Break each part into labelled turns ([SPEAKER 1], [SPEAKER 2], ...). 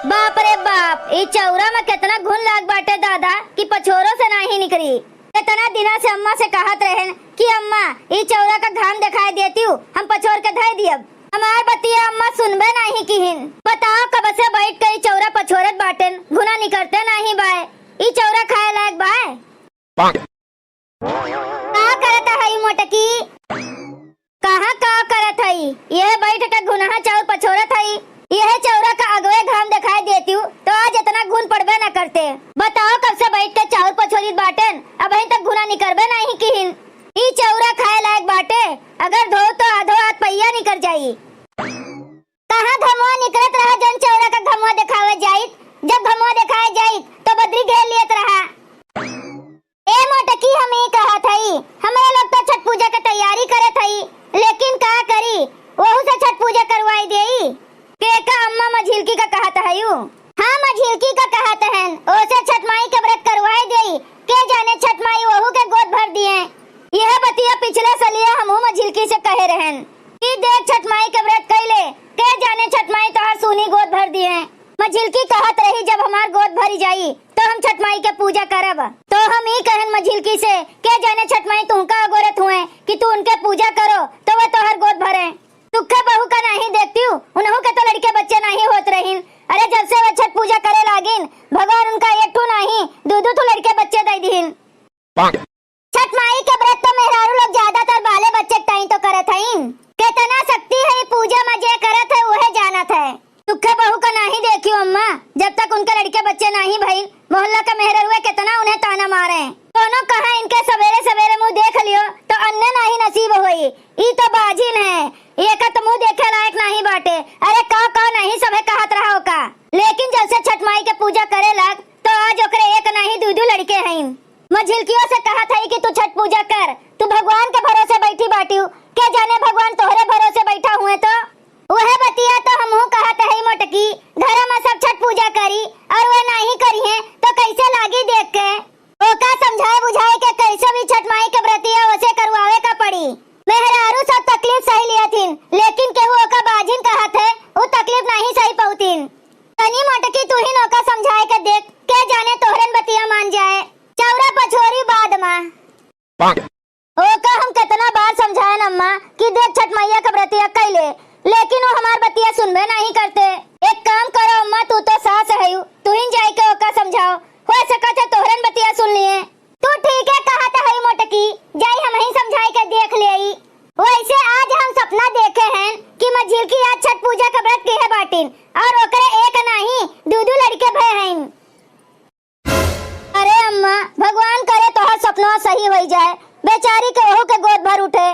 [SPEAKER 1] बाप रे बाप, ई चौरा में कितना घुन लाग बाटे दादा कि पछोरो से नहीं निकली। इतना दिना से अम्मा से कहत रहन कि अम्मा ई चौरा का घाम दिखाई देती हूँ, हम पछोर के धई दियब। हमार बतिया अम्मा सुनबे नहीं किहिन। बताओ कब से बैठ के ई चौरा पछोरत बाटेन, घुना निकलते नहीं बाय। ई चौरा खाए लायक बाय। का करत है मोटकी? कहाँ का करत है? यह बैठ के घुनहा चाउर पछोरत है। यह चौरा का अगवे घाम दिखाई देती हूँ तो आज इतना घुन पड़बे न करते। बताओ कब से बैठ के चाउर पछोरित बाटेन, अब तक घुना निकलबे नहीं किहिन। ई चौरा खाए लायक बाटे, अगर धो तो आधो हाथ पहिया निकल जाई। कहाँ घमवा निकलत रहा जन चौरा का घमवा दिखावे जाइत। जब घमवा दिखाए जाइत तो बदरी घेर लियत रहा। ए मोटकी, हम ही कहा थई हमारे लोग तो छठ पूजा की तैयारी करे थई, लेकिन का करी वहू से छठ पूजा करवाई देई। के का अम्मा मझिलकी का कहत है यू? हाँ मझिलकी का कहत है, ओसे छठ माई के व्रत करवाई देई। के जाने छठ माई वहू के गोद भर दिए। यह बतिया पिछले सलिया हमहू मझिलकी से कहे रहन कि देख छठ माई के व्रत कैले, के जाने छठ माई तोहर सुनी गोद भर दिए। मझिलकी कहत रही जब हमार गोद भरी जाई तो हम छठ माई के पूजा करब। तो हम ही कहन मझिलकी से के जाने छठ माई तुमका अगोरत हुए कि तू उनके पूजा करो तो वह तोहर गोद भरे। दुखे बहू का नहीं देखती हूँ, उन्हों के तो लड़के बच्चे नहीं होत रहीन। अरे जब से वह छठ पूजा करे लागिन भगवान उनका एक ठू नहीं दो तो लड़के बच्चे दे दीन। छठ माई के व्रत तो मेहरारू लोग ज्यादातर बाले बच्चे टाइम तो करत हईन। कितना शक्ति है पूजा में जे करत है वह जानत है। दुखे बहू का नहीं देखियो अम्मा, जब तक उनके लड़के बच्चे नहीं भई मोहल्ला का मेहरारू कितना उन्हें ताना मारे। दोनों कहा इनके सवेरे सवेरे मुँह देख लियो तो अन्य नहीं नसीब होई। ई तो बाजिन है, ये का तो मुँह देखे लायक नहीं बाटे। अरे का नहीं सबे कहत रहा का, लेकिन जब से छठ माई के पूजा करे लग तो आज ओकरे एक नहीं दो लड़के हैं। मझिलकियों से कहा था कि तू छठ पूजा कर, तू भगवान के भरोसे बैठी बाटी हूँ। क्या जाने भगवान तोहरे भरोसे बैठा हुए तो वह बतिया तो हमहू कहत है मोटकी। घर में सब छठ पूजा करी और वह नहीं करी है तो कैसे लागी देख के। ओका समझाए बुझाए के कैसे भी छठ माई के व्रतिया उसे करवावे का पड़ी। मेहरारू सब तकलीफ सही लिया थीन, लेकिन केहू ओका बाजिन कहत है वो तकलीफ नहीं सही पाउतीन। तनी मोटकी तू ही नौका समझाए के देख, के जाने तोहरन बतिया मान जाए। चौरा पछोरी बाद में ओका हम कितना बार समझाए अम्मा कि देख छठ मैया का व्रतिया कैले, लेकिन वो हमार बतिया सुनबे नहीं करते। एक काम करो अम्मा, तू तो सास है, तू ही जाए के ओका समझाओ, हो सकत है तोहरन बतिया सुन लिए। तू ठीक है कहत है मोटकी, जाई हम ही समझाई के देख लेई। वैसे आज हम सपना देखे हैं कि मझिलकी आज छठ पूजा का व्रत के है बाटिन और ओकरे एक नहीं दो लड़के भय हैं। अरे अम्मा, भगवान करे तोहर सपना सही हो जाए, बेचारी के वहू के गोद भर उठे।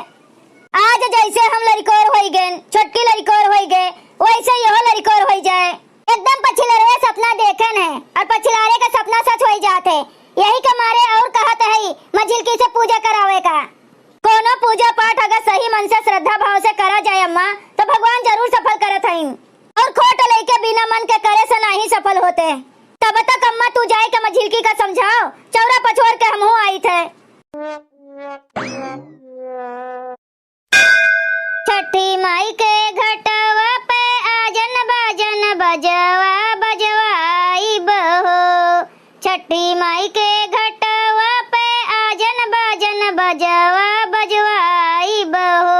[SPEAKER 1] आज जैसे हम लड़कोर हो गए, छोटकी लड़कोर हो गए, वैसे यहो लड़कोर हो जाए। एकदम पछिलरे सपना देखन है और पछिलारे का सपना सच हो जाते। यही के मारे और कहत है मझिलकी से पूजा करावे का। कोनो पूजा पाठ अगर सही मन से श्रद्धा भाव से करा जाए अम्मा तो भगवान जरूर सफल करत है, और खोट लेके बिना मन के करे से नहीं सफल होते। तब तक अम्मा तू जाए के मझिलकी का समझाओ, चौरा पछोर के हमहू आई थे। छठी माई के घटवा पे आजन बाजन बजवा बजवाई बहो। छठी माई के घटवा पे आजन बाजन बजवा बजवाई बहो।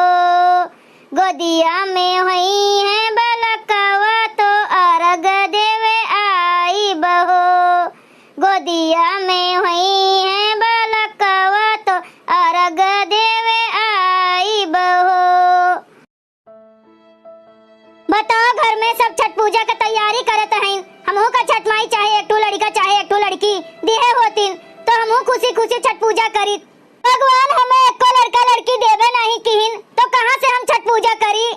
[SPEAKER 1] गोदिया में हुई है बलकवा तो अर्घ देवे आई बहो। गोदिया में हुई है बलकवा तो अर्घ देवे आई बहो। बताओ घर में सब छठ पूजा की तैयारी करत हैं। हमहू का छठ माई चाहे एक लड़का चाहे एक लड़की दिए होतीन तो हमहू खुशी खुशी छठ पूजा करी। भगवान हमें एक लड़का लड़की देवे नहीं किहिन तो कहाँ से हम छठ पूजा करी।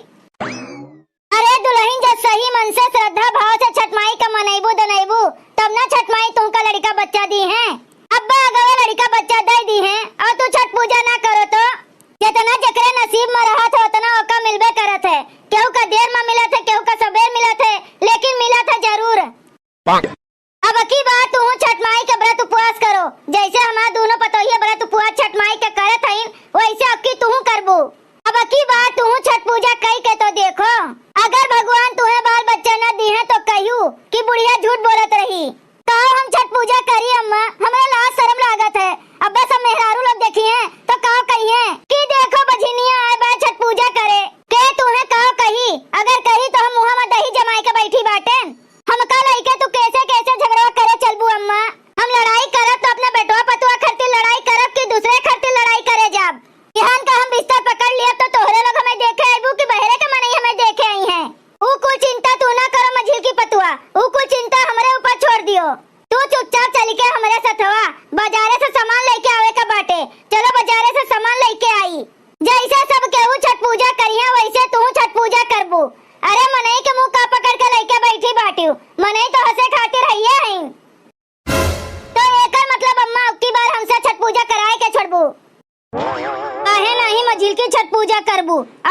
[SPEAKER 1] अरे दुल्हन जब सही मन से श्रद्धा भाव से छठ माई का मनैबू दनैबू तब ना छठ माई तुमका लड़का बच्चा दी है। अब्बा अगवा लड़का बच्चा दे दी है और तू छठ पूजा ना करो तो जितना जकरे नसीब में रहा था उतना ओका मिलबे करत है। केहू का देर में मिला था, केहू का सबेर मिला था, लेकिन मिला था जरूर। अब की बात तू छठ माई के व्रत उपवास करो, जैसे हमारा दोनों पतोहिया व्रत उपवास छठ माई के करत हईन वैसे अब की तू करबू। अब की बात तू छठ पूजा कई के तो देखो, अगर भगवान तुम्हें बाल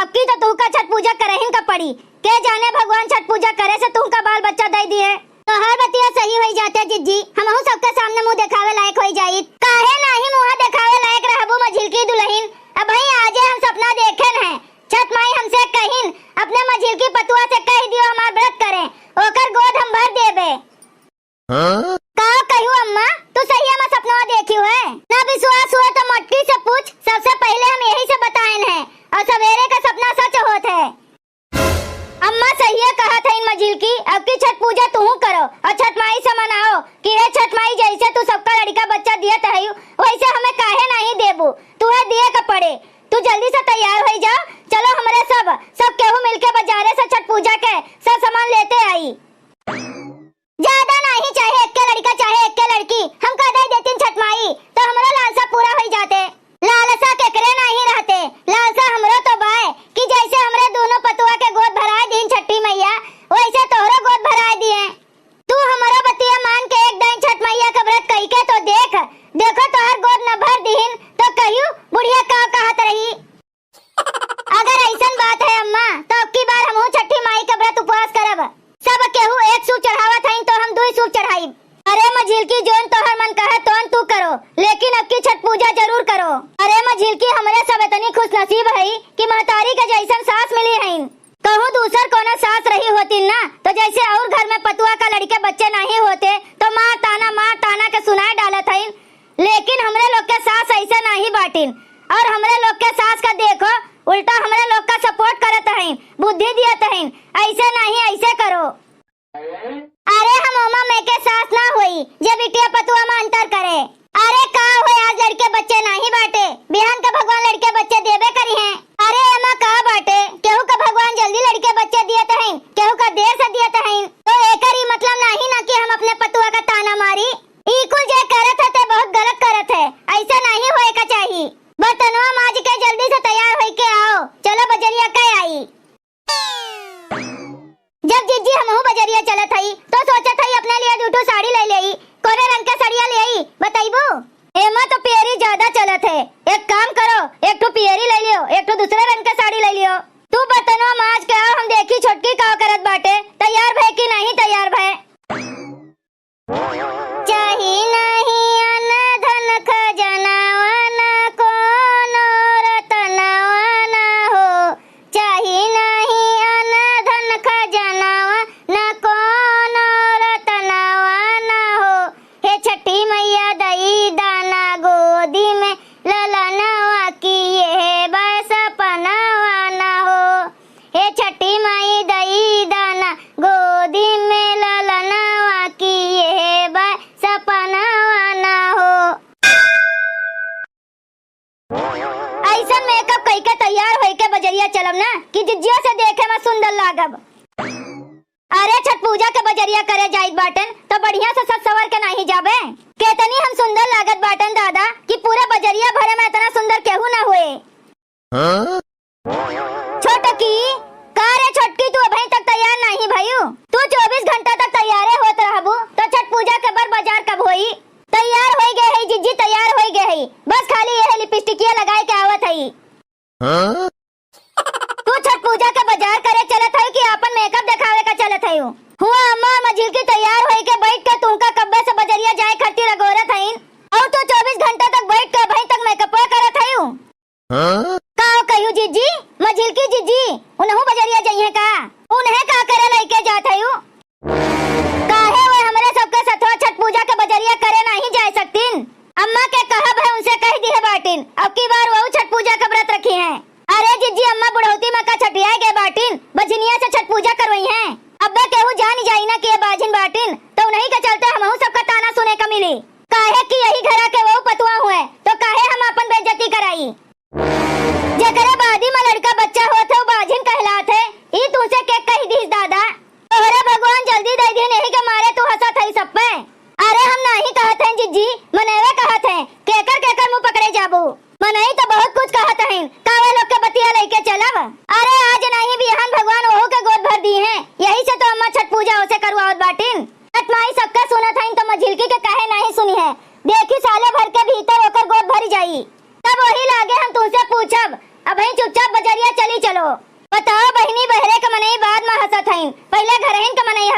[SPEAKER 1] अब की तो तू का छठ पूजा करहिन का पड़ी। के जाने भगवान छठ पूजा करे से तू का बाल बच्चा दे दिए। तो हर बतिया सही होई जाते जिज्जी, हमहू सबके सामने मुंह दिखावे लायक होई जाई। काहे नाही मुंह दिखावे लायक रहबू मझिल की दुल्हन। अब भाई आजे हम सपना देखे हैं, छठ माई हमसे कहिन अपने मझिल की पतुआ से कह दियो हमार व्रत करे, ओकर गोद हम भर देबे। का कहू अम्मा, तू सही में सपना देखियो है ना? विश्वास हुआ तो मटकी से पूछ, सबसे पहले हम यही से बताएन है और सवेरे का सपना सच होत है। अम्मा सही कहा था इन मझिल की, अब की छठ पूजा तू करो और छठ माई से मनाओ कि हे छठ माई जैसे तू सबका लड़का बच्चा दिया है वैसे हमें काहे नहीं देबू, तुम्हें दिए का पड़े। तू जल्दी से तैयार हो जा, चलो हमारे सब केहू मिलके बाजारे से छठ पूजा के सब सामान लेते आई। ज्यादा नहीं, चाहे एक के लड़का चाहे एक के लड़की, हम कह दे देती छठ माई तो हमारा लालसा पूरा हो जाते। लालसा केकरे नहीं रहते, लालसा हमरो तो बाय कि जैसे हमरे दोनों पतुआ के गोद भराए दीन छठी मैया वैसे तोहरो गोद भराए दिए। तू हमारा बतिया मान के एक दिन छठ मैया का व्रत कई के तो देखो तोहर गोद न भर दीन तो कहियो बुढ़िया का कहत रही। अगर ऐसन बात है अम्मा तो अब की बार हमहू छठी माई का व्रत उपवास करब। सब केहू एक सूप चढ़ावत हईन तो हम 2 सूप चढ़ाई। अरे मझिल की जोन तोहर मन कहे तोन तू करो, लेकिन अब की छठ पूजा जरूर करो। अरे मझिल की हमरे सब इतनी खुश नसीब है कि महतारी के जैसन सास मिली है। कहूँ दूसर कोनो सास रही होती ना तो जैसे और घर में पतुआ का लड़के बच्चे नहीं होते तो माँ ताना के सुनाए डालत है, लेकिन हमरे लोग के सास ऐसे नहीं बाटिन। और हमरे लोग के सास का देखो उल्टा हमरे लोग का सपोर्ट करत है, बुद्धि दियत है, ऐसे नहीं ऐसे करो। अरे हम ओमा में के सास ना होई जब बिटिया पतुआ में अंतर करे। अरे का होए आज लड़के बच्चे नहीं बाटे, बिहान का भगवान लड़के बच्चे देबे करी हैं। अरे एमा का बाटे, केहू का भगवान जल्दी लड़के बच्चे दियत हैं, केहू का देर से दियत हैं, तो एकर ही मतलब नहीं ना कि हम अपने पतुआ का ताना मारी। ई कुल जे करत है ते बहुत गलत करत है, ऐसा नहीं होए का चाहिए। बर्तनवा माज के जल्दी से तैयार होई के आओ, चलो बजरिया के आई। जब जिज्जी हमहू बजरिया चलत हई तो सोचत हई अपने लिए 2 साड़ी ले लेई, कोने रंग के साड़िया ले आई बताइबू? एमा तो पियरी ज्यादा चलत है, एक काम करो एक ठो पियरी ले लियो, एक ठो दूसरे रंग के साड़ी ले लियो। तू बर्तनवा माज के आओ, हम देखी छोटकी का करत बाटे, तैयार भय कि नहीं तैयार भय। चाही नहीं अन धन खजनावा न कोनो रतनवा न हो, चाही नहीं अन धन खजनावा न कोनो रतनवा न हो। हे छठी मैया दई दाना गोदी में ललनवा की ये बस पनवा न हो। हे छठी माई दई दाना गोदी में ललनवा की ये बस पनवा न हो। ऐसा मेकअप कई के तैयार होई के बजरिया चलब ना कि जिज्जिया से देखे में सुंदर लागब। अरे छठ पूजा के बजरिया करे जाइत बाटन तो बढ़िया से सज सवर के नहीं जाबे। केतनी हम सुंदर लागत बाटन दादा कि पूरा बजरिया भरे में इतना सुंदर केहू ना हुए। छोटकी का रे छोटकी, तू अभी तक तैयार नहीं भइयो? तू 24 घंटा तक तैयारे होत रहबू तो छठ पूजा के बर बाजार कब होई? तैयार होई गए है जिज्जी, तैयार होई गए है, बस खाली ये लिपस्टिकिया लगाए के आवत हई। तू छठ पूजा के बाजार करे चलत है कि अपन मेकअप दिखावे का चलत है? हुआ अम्मा मझिल की तैयार होई के बैठ के तू का कब्बे से बजरिया जाए खती रगोरत हईन और तू 24 घंटा तक बैठ के अभी तक मेकअप करत हईऊ। का कहू जिज्जी, मझिल की जिज्जी उन्हू बजरिया जाइए का? उन्हें का करे लेके जात हईऊ? काहे वो हमरे सबके सथवा छठ पूजा के बजरिया करे नहीं जा सकतीन? अम्मा के कहब है उनसे कह दी है बाटिन, अब की बार वो छठ पूजा का व्रत रखी है। अरे जिज्जी अम्मा बुढ़ौती में का छठिया के बाटिन बजनिया से छठ पूजा करवाई है। अब्बा केहू जान जाई ना कि बाजिन बाटिन तो उन्हीं के चलते हमहू सबका ताना सुने का मिली। काहे कि यही घरा के वो पतुआ हुए तो काहे हम अपन बेइज्जती कराई। जेकरे बादी में लड़का बच्चा होत है वो बाजिन कहलात है। ई तुझसे के कह दीस दादा, तोहरे भगवान जल्दी दे दी नहीं के मारे तू हंसत है सब पे। अरे हम नहीं कहत हैं जिज्जी, मनेवे कहत हैं, केकर मुंह पकड़े जाबू। मनई तो बहुत कुछ कहत हैं, कावे लोग के बतिया लेके चलब। अरे आज नहीं बिहान भगवान ओहू के गोद भर दी हैं, यही से तो अम्मा छठ पूजा उसे करवावत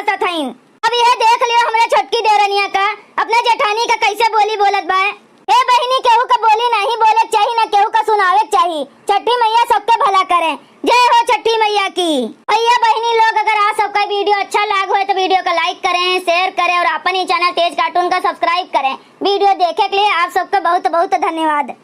[SPEAKER 1] हंसत हईं। अब यह देख लियो हमरे छोटकी देवरनिया का अपना जेठानी का कैसे बोली बोलत बा। ए बहिनी, केहू का बोली नहीं बोले चाहिए, ना केहू का सुनावे चाहिए। छठी मैया सबके भला करे। जय हो छठी मैया की। भैया बहिनी लोग, अगर आप सबका वीडियो अच्छा लगा हो तो वीडियो को लाइक करें, शेयर करें और अपन ही चैनल तेज कार्टून का सब्सक्राइब करें। वीडियो देखे के लिए आप सबका बहुत बहुत धन्यवाद।